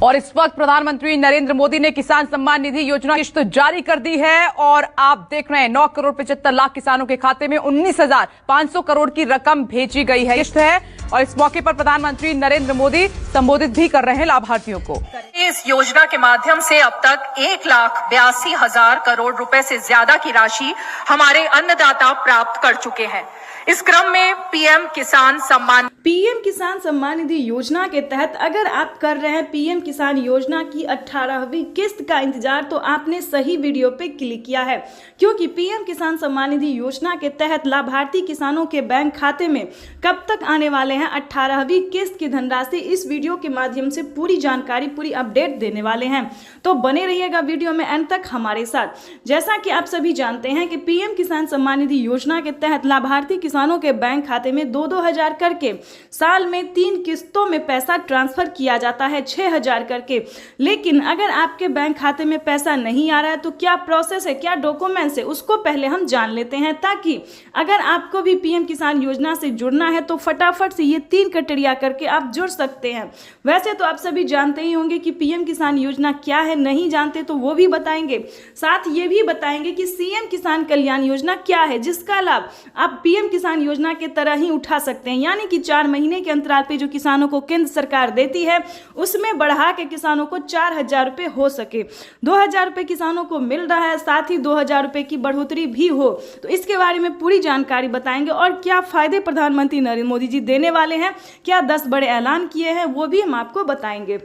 और इस वक्त प्रधानमंत्री नरेंद्र मोदी ने किसान सम्मान निधि योजना किश्त जारी कर दी है और आप देख रहे हैं 9 करोड़ 75 लाख किसानों के खाते में 19,500 करोड़ की रकम भेजी गई है। किश्त है और इस मौके पर प्रधानमंत्री नरेंद्र मोदी संबोधित भी कर रहे हैं लाभार्थियों को। इस योजना के माध्यम से अब तक 1,82,000 करोड़ रुपए से ज्यादा की राशि हमारे अन्नदाता प्राप्त कर चुके हैं। इस क्रम में पीएम किसान सम्मान निधि योजना के तहत अगर आप कर रहे हैं पीएम किसान योजना की 18वीं किस्त का इंतजार, तो आपने सही वीडियो पे क्लिक किया है, क्योंकि पीएम किसान सम्मान निधि योजना के तहत लाभार्थी किसानों के बैंक खाते में कब तक आने वाले हैं 18वीं किस्त की धनराशि, इस वीडियो के माध्यम से पूरी जानकारी, पूरी अपडेट देने वाले हैं। तो बने रहिएगा वीडियो में एंड तक हमारे साथ। जैसा कि आप सभी जानते हैं कि पीएम किसान सम्मान निधि योजना के तहत लाभार्थी किसानों के बैंक खाते में 2-2 हजार करके साल में 3 किस्तों में पैसा ट्रांसफर किया जाता है, 6,000 करके। लेकिन अगर आपके बैंक खाते में पैसा नहीं आ रहा है तो क्या प्रोसेस है, क्या डॉक्यूमेंट्स है, उसको पहले हम जान लेते हैं, ताकि अगर आपको भी पीएम किसान योजना से जुड़ना है तो फटाफट से ये 3 क्राइटेरिया करके आप जुड़ सकते हैं। वैसे तो आप सभी जानते ही होंगे कि पीएम किसान योजना क्या है, नहीं जानते तो वो भी बताएंगे। साथ ये भी बताएंगे कि सीएम किसान कल्याण योजना क्या है, जिसका लाभ आप पीएम किसान योजना के तरह ही उठा सकते हैं। यानी कि 4 महीने के अंतराल पे जो किसानों को केंद्र सरकार देती है उसमें बढ़ा के किसानों को 4,000 रुपए हो सके। 2,000 रुपए किसानों को मिल रहा है, साथ ही 2,000 रुपए की बढ़ोतरी भी हो, तो इसके बारे में पूरी जानकारी बताएंगे। और क्या फायदे प्रधानमंत्री नरेंद्र मोदी जी देने वाले हैं, क्या 10 बड़े ऐलान किए हैं, वो भी हम आपको बताएंगे।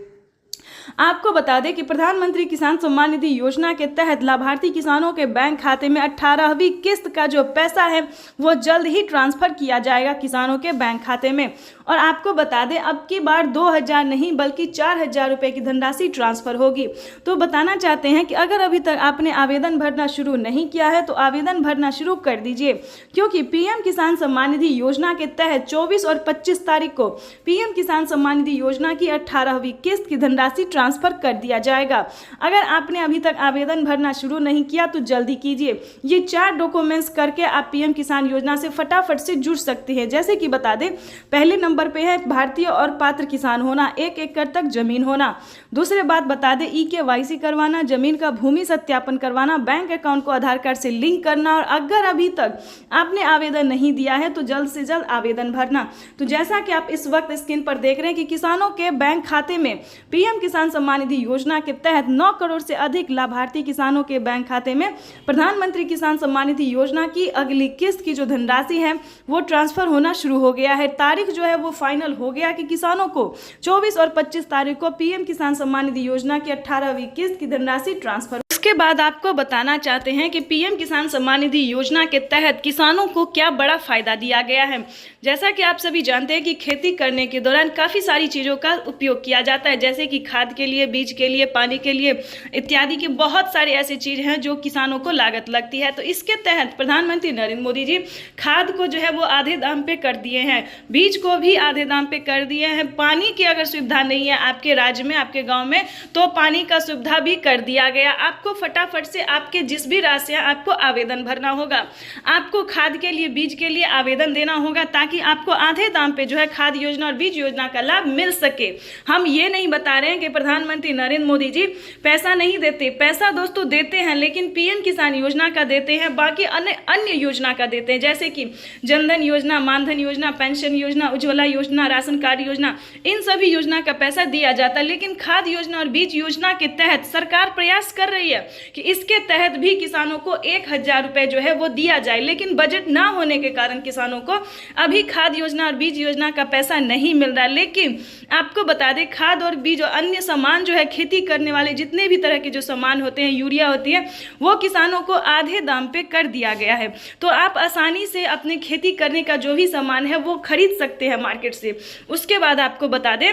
आपको बता दें कि प्रधानमंत्री किसान सम्मान निधि योजना के तहत लाभार्थी किसानों के बैंक खाते में 18वीं किस्त का जो पैसा है वो जल्द ही ट्रांसफर किया जाएगा किसानों के बैंक खाते में। और आपको बता दें अब की बार 2,000 नहीं बल्कि 4,000 रुपए की धनराशि ट्रांसफर होगी। तो बताना चाहते हैं कि अगर अभी तक आपने आवेदन भरना शुरू नहीं किया है तो आवेदन भरना शुरू कर दीजिए, क्योंकि पीएम किसान सम्मान निधि योजना के तहत 24 और 25 तारीख को पीएम किसान सम्मान निधि योजना की 18वीं किस्त की धनराशि ट्रांसफर कर दिया जाएगा। अगर आपने अभी तक आवेदन भरना शुरू नहीं किया तो जल्दी कीजिए। ये 4 डॉक्यूमेंट्स करके आप पीएम किसान योजना से फटाफट से जुड़ सकते हैं। जैसे कि बता दें, पहले नंबर पे है भारतीय और पात्र किसान होना, 1 एकड़ तक जमीन होना। दूसरे बात बता दें, EKYC करवाना, जमीन का भूमि सत्यापन करवाना, बैंक अकाउंट को आधार कार्ड से लिंक करना, और अगर अभी तक आपने आवेदन नहीं दिया है तो जल्द से जल्द आवेदन भरना। तो जैसा कि आप इस वक्त स्क्रीन पर देख रहे हैं कि किसानों के बैंक खाते में पीएम किसान सम्मान निधि योजना के तहत 9 करोड़ से अधिक लाभार्थी किसानों के बैंक खाते में प्रधानमंत्री किसान सम्मान निधि योजना की अगली किस्त की जो धनराशि है वो ट्रांसफर होना शुरू हो गया है। तारीख जो है वो फाइनल हो गया कि किसानों को 24 और 25 तारीख को पीएम किसान सम्मान निधि योजना की 18वीं किस्त की धनराशि ट्रांसफर। उसके बाद आपको बताना चाहते हैं कि पीएम किसान सम्मान निधि योजना के तहत किसानों को क्या बड़ा फायदा दिया गया है। जैसा कि आप सभी जानते हैं कि खेती करने के दौरान काफ़ी सारी चीज़ों का उपयोग किया जाता है, जैसे कि खाद के लिए, बीज के लिए, पानी के लिए इत्यादि की बहुत सारी ऐसी चीज़ हैं जो किसानों को लागत लगती है। तो इसके तहत प्रधानमंत्री नरेंद्र मोदी जी खाद को जो है वो आधे दाम पे कर दिए हैं, बीज को भी आधे दाम पे कर दिए हैं। पानी की अगर सुविधा नहीं है आपके राज्य में, आपके गाँव में, तो पानी का सुविधा भी कर दिया गया। आपको फटाफट से आपके जिस भी राशियाँ आपको आवेदन भरना होगा, आपको खाद के लिए, बीज के लिए आवेदन देना होगा, ताकि आपको आधे दाम पे जो है खाद योजना और बीज योजना का लाभ मिल सके। हम ये नहीं बता रहे हैं कि प्रधानमंत्री नरेंद्र मोदी जी पैसा नहीं देते, पैसा दोस्तों देते हैं, लेकिन पीएम किसान योजना का देते हैं, बाकी अन्य योजना का देते हैं, जैसे कि जनधन योजना, मानधन योजना, पेंशन योजना, उज्ज्वला योजना, राशन कार्ड योजना, इन सभी योजना का पैसा दिया जाता है। लेकिन खाद योजना और बीज योजना के तहत सरकार प्रयास कर रही है कि इसके तहत भी किसानों को 1,000 रुपए जो है वो दिया जाए, लेकिन बजट ना होने के कारण किसानों को अभी खाद योजना और बीज योजना का पैसा नहीं मिल रहा। लेकिन आपको बता दें, खाद और बीज और अन्य सामान जो है खेती करने वाले जितने भी तरह के जो सामान होते हैं, यूरिया होती है, वो किसानों को आधे दाम पे कर दिया गया है। तो आप आसानी से अपने खेती करने का जो भी सामान है वो खरीद सकते हैं मार्केट से। उसके बाद आपको बता दें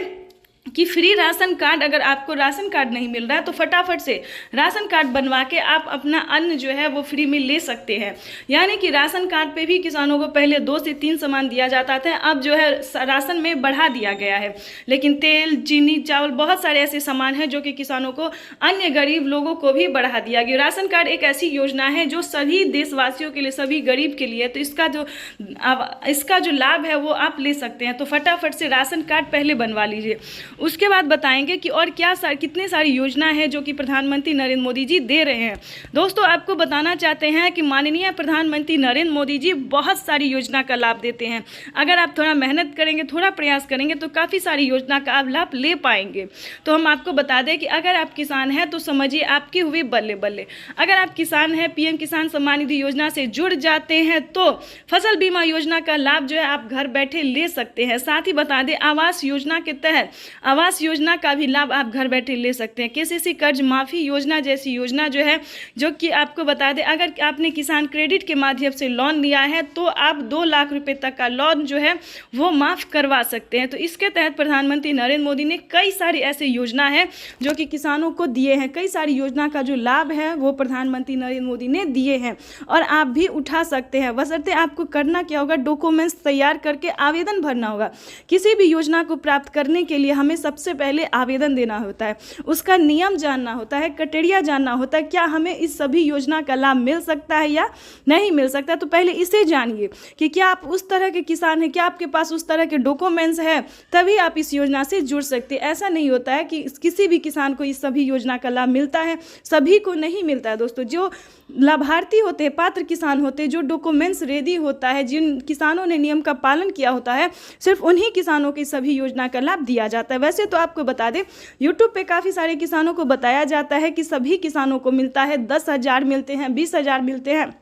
कि फ्री राशन कार्ड, अगर आपको राशन कार्ड नहीं मिल रहा है तो फटाफट से राशन कार्ड बनवा के आप अपना अन्न जो है वो फ्री में ले सकते हैं। यानी कि राशन कार्ड पे भी किसानों को पहले 2 से 3 सामान दिया जाता था, अब जो है राशन में बढ़ा दिया गया है। लेकिन तेल, चीनी, चावल, बहुत सारे ऐसे सामान हैं जो कि किसानों को, अन्य गरीब लोगों को भी बढ़ा दिया गया। राशन कार्ड एक ऐसी योजना है जो सभी देशवासियों के लिए, सभी गरीब के लिए, तो इसका जो लाभ है वो आप ले सकते हैं। तो फटाफट से राशन कार्ड पहले बनवा लीजिए। उसके बाद बताएंगे कि और कितने सारी योजना है जो कि प्रधानमंत्री नरेंद्र मोदी जी दे रहे हैं। दोस्तों, आपको बताना चाहते हैं कि माननीय प्रधानमंत्री नरेंद्र मोदी जी बहुत सारी योजना का लाभ देते हैं। अगर आप थोड़ा मेहनत करेंगे, थोड़ा प्रयास करेंगे तो काफ़ी सारी योजना का आप लाभ ले पाएंगे। तो हम आपको बता दें कि अगर आप किसान हैं तो समझिए आपकी हुई बल्ले बल्ले। अगर आप किसान हैं, पीएम किसान सम्मान निधि योजना से जुड़ जाते हैं तो फसल बीमा योजना का लाभ जो है आप घर बैठे ले सकते हैं। साथ ही बता दें, आवास योजना के तहत आवास योजना का भी लाभ आप घर बैठे ले सकते हैं। केसीसी कर्ज माफी योजना जैसी योजना जो है, जो कि आपको बता दें, अगर आपने किसान क्रेडिट के माध्यम से लोन लिया है तो आप 2 लाख रुपए तक का लोन जो है वो माफ करवा सकते हैं। तो इसके तहत प्रधानमंत्री नरेंद्र मोदी ने कई सारी ऐसी योजना है जो कि किसानों को दिए हैं। कई सारी योजना का जो लाभ है वो प्रधानमंत्री नरेंद्र मोदी ने दिए हैं और आप भी उठा सकते हैं। बशर्ते आपको करना क्या होगा, डॉक्यूमेंट्स तैयार करके आवेदन भरना होगा। किसी भी योजना को प्राप्त करने के लिए हमें सबसे पहले आवेदन देना होता है, उसका नियम जानना होता है, क्राइटेरिया जानना होता है, क्या हमें इस सभी योजना का लाभ मिल सकता है या नहीं मिल सकता। तो पहले इसे जानिए कि क्या आप उस तरह के किसान हैं, क्या आपके पास उस तरह के डॉक्यूमेंट्स हैं, तभी आप इस योजना से जुड़ सकते हैं। ऐसा नहीं होता है कि किसी भी किसान को इस सभी योजना का लाभ मिलता है, सभी को नहीं मिलता है। दोस्तों, जो लाभार्थी होते हैं, पात्र किसान होते हैं, जो डॉक्यूमेंट्स रेडी होता है, जिन किसानों ने नियम का पालन किया होता है, सिर्फ उन्हीं किसानों की सभी योजना का लाभ दिया जाता है। वैसे तो आपको बता दें, यूट्यूब पे काफ़ी सारे किसानों को बताया जाता है कि सभी किसानों को मिलता है, 10,000 मिलते हैं, 20,000 मिलते हैं।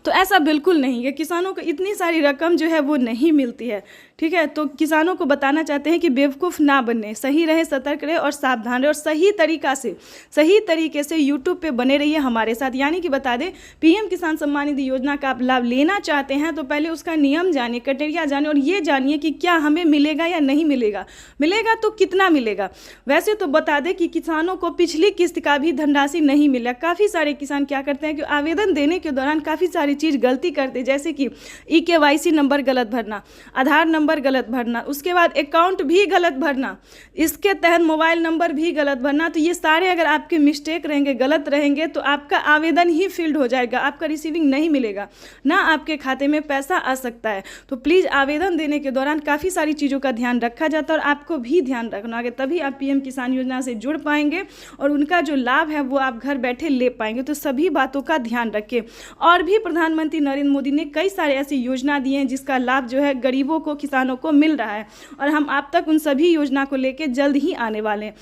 तो ऐसा बिल्कुल नहीं है, किसानों को इतनी सारी रकम जो है वो नहीं मिलती है। ठीक है, तो किसानों को बताना चाहते हैं कि बेवकूफ़ ना बने, सही रहे, सतर्क रहे और सावधान रहे और सही तरीके से यूट्यूब पे बने रहिए हमारे साथ। यानी कि बता दें, पीएम किसान सम्मान निधि योजना का आप लाभ लेना चाहते हैं तो पहले उसका नियम जानिए, क्राइटेरिया जानिए और ये जानिए कि क्या हमें मिलेगा या नहीं मिलेगा, मिलेगा तो कितना मिलेगा। वैसे तो बता दें कि किसानों को पिछली किस्त का भी धनराशि नहीं मिला। काफ़ी सारे किसान क्या करते हैं कि आवेदन देने के दौरान काफ़ी सारी चीज़ गलती करते, जैसे कि EKYC नंबर गलत भरना, आधार नंबर गलत भरना, उसके बाद अकाउंट भी गलत भरना, इसके तहत मोबाइल नंबर भी गलत भरना। तो ये सारे अगर आपके मिस्टेक रहेंगे, गलत रहेंगे, तो आपका आवेदन ही फील्ड हो जाएगा, आपका रिसीविंग नहीं मिलेगा, ना आपके खाते में पैसा आ सकता है। तो प्लीज़ आवेदन देने के दौरान काफ़ी सारी चीज़ों का ध्यान रखा जाता है और आपको भी ध्यान रखना है, तभी आप पीएम किसान योजना से जुड़ पाएंगे और उनका जो लाभ है वो आप घर बैठे ले पाएंगे। तो सभी बातों का ध्यान रखें। और भी प्रधानमंत्री नरेंद्र मोदी ने कई सारे ऐसी योजना दी हैं जिसका लाभ जो है गरीबों को, किसानों को मिल रहा है और हम आप तक उन सभी योजना को लेकर जल्द ही आने वाले हैं।